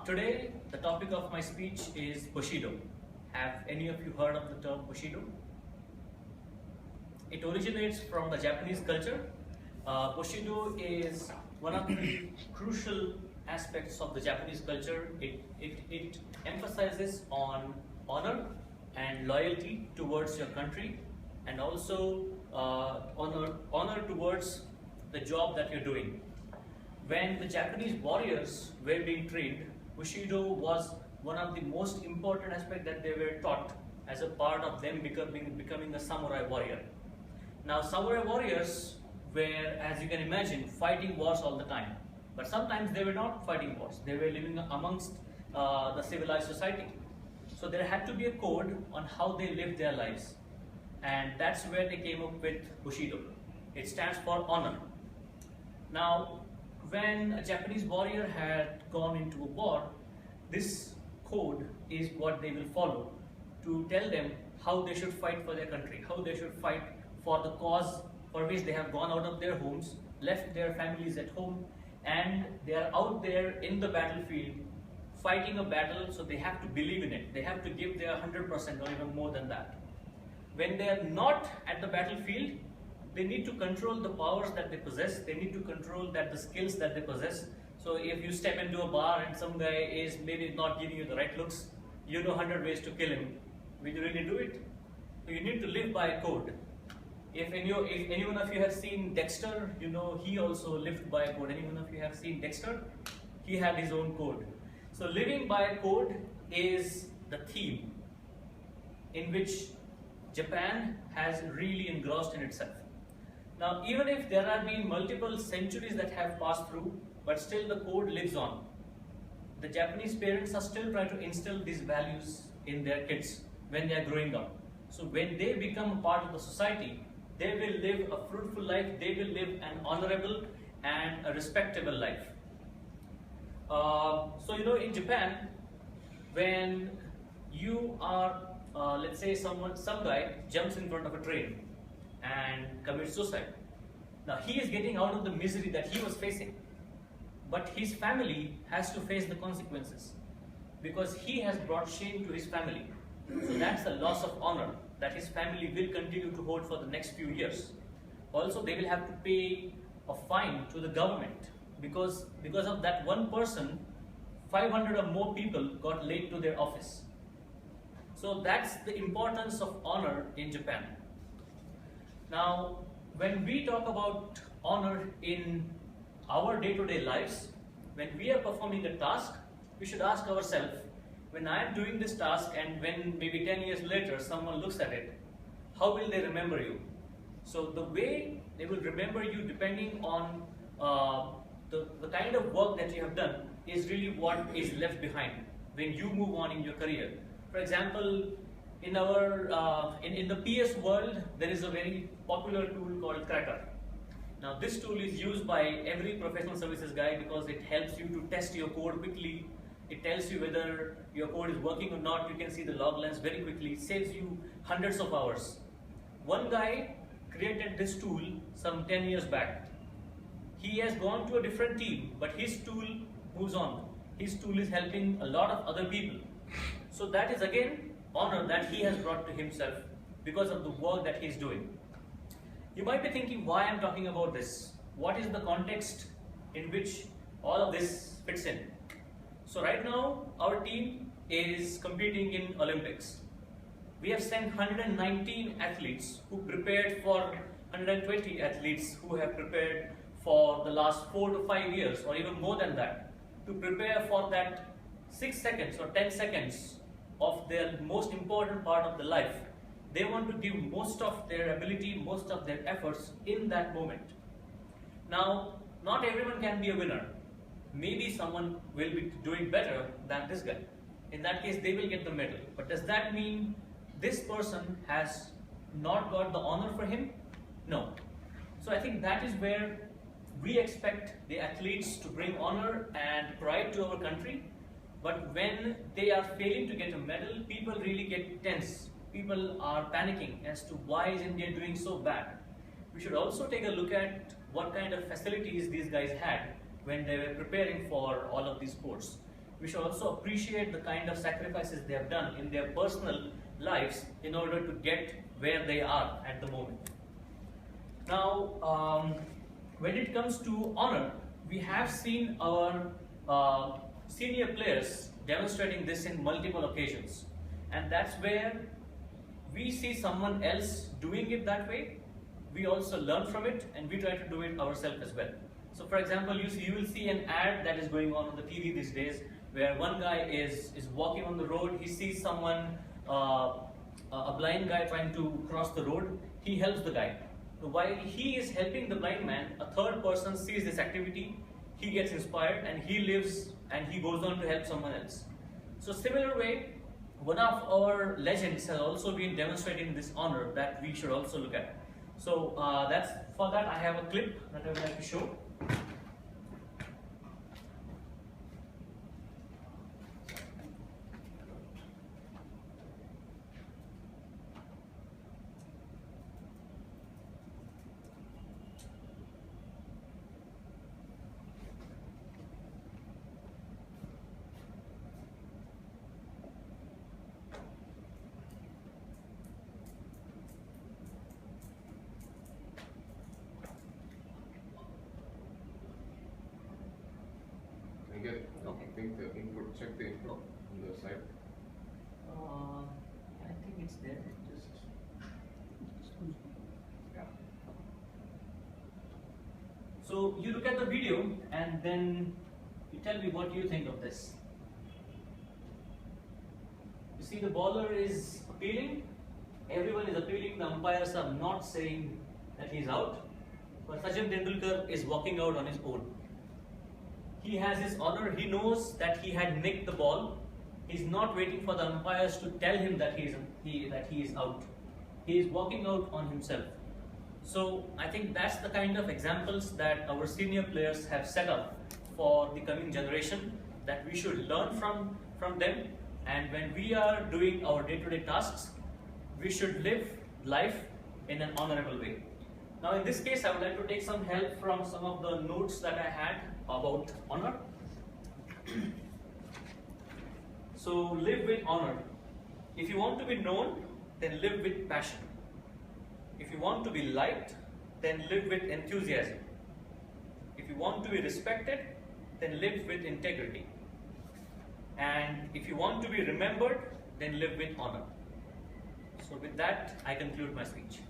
Today, the topic of my speech is Bushido. Have any of you heard of the term Bushido? It originates from the Japanese culture. Bushido is one of the crucial aspects of the Japanese culture. It emphasizes on honor and loyalty towards your country, and also honor towards the job that you're doing. When the Japanese warriors were being trained, Bushido was one of the most important aspects that they were taught as a part of them becoming a samurai warrior. Now, samurai warriors were, as you can imagine, fighting wars all the time. But sometimes they were not fighting wars. They were living amongst the civilized society. So there had to be a code on how they lived their lives. And that's where they came up with Bushido. It stands for honor. Now, when a Japanese warrior had gone into a war, this code is what they will follow to tell them how they should fight for their country, how they should fight for the cause for which they have gone out of their homes, left their families at home, and they are out there in the battlefield fighting a battle, so they have to believe in it. They have to give their 100% or even more than that. When they are not at the battlefield, they need to control the powers that they possess. They need to control the skills that they possess. So if you step into a bar and some guy is maybe not giving you the right looks, you know 100 ways to kill him. Will you really do it? So you need to live by a code. If anyone of you have seen Dexter, you know he also lived by a code. Anyone of you have seen Dexter? He had his own code. So living by a code is the theme in which Japan has really engrossed in itself. Now, even if there have been multiple centuries that have passed through, but still the code lives on. The Japanese parents are still trying to instill these values in their kids when they are growing up. So when they become a part of the society, they will live a fruitful life, they will live an honorable and a respectable life. So you know, in Japan, when you are, let's say some guy jumps in front of a train and commits suicide. Now he is getting out of the misery that he was facing, but his family has to face the consequences because he has brought shame to his family. So that's a loss of honor that his family will continue to hold for the next few years. Also, they will have to pay a fine to the government because of that one person, 500 or more people got late to their office. So that's the importance of honor in Japan. Now, when we talk about honor in our day-to-day lives, when we are performing a task, we should ask ourselves, when I am doing this task and when maybe 10 years later someone looks at it, how will they remember you? So the way they will remember you depending on the kind of work that you have done is really what is left behind when you move on in your career. For example, in our in the PS world, there is a very popular tool called Cracker. Now this tool is used by every professional services guy because it helps you to test your code quickly. It tells you whether your code is working or not. You can see the log lines very quickly. It saves you hundreds of hours. One guy created this tool some 10 years back. He has gone to a different team, but his tool moves on. His tool is helping a lot of other people. So that is again honor that he has brought to himself because of the work that he is doing. You might be thinking why I'm talking about this. What is the context in which all of this fits in? So right now our team is competing in Olympics. We have sent 119 athletes who prepared for 120 athletes who have prepared for the last 4 to 5 years or even more than that to prepare for that 6 seconds or 10 seconds of their most important part of the life. They want to give most of their ability, most of their efforts in that moment. Now, not everyone can be a winner. Maybe someone will be doing better than this guy. In that case, they will get the medal. But does that mean this person has not got the honor for him? No. So I think that is where we expect the athletes to bring honor and pride to our country. But when they are failing to get a medal, people really get tense. People are panicking as to why is India doing so bad. We should also take a look at what kind of facilities these guys had when they were preparing for all of these sports. we should also appreciate the kind of sacrifices they have done in their personal lives in order to get where they are at the moment. Now, when it comes to honor, we have seen our senior players demonstrating this in multiple occasions, and that's where we see someone else doing it that way, we also learn from it, and we try to do it ourselves as well. So for example, you will see an ad that is going on the TV these days, where one guy is walking on the road, he sees someone, a blind guy trying to cross the road, he helps the guy. So while he is helping the blind man, a third person sees this activity, he gets inspired, and he lives and he goes on to help someone else. So similar way, one of our legends has also been demonstrating this honor that we should also look at. So for that I have a clip that I would like to show. Think the input, check the input on the side. I think it's there. Yeah. So you look at the video and then you tell me what you think of this. You see the bowler is appealing, everyone is appealing, the umpires are not saying that he is out, but Sachin Tendulkar is walking out on his own. He has his honor, he knows that he had nicked the ball. He's not waiting for the umpires to tell him that he is out. He is walking out on himself. So I think that's the kind of examples that our senior players have set up for the coming generation, that we should learn from them, and when we are doing our day-to-day tasks, we should live life in an honorable way. Now in this case, I would like to take some help from some of the notes that I had about honor. So live with honor. If you want to be known, then live with passion. If you want to be liked, then live with enthusiasm. If you want to be respected, then live with integrity. And if you want to be remembered, then live with honor. So with that, I conclude my speech.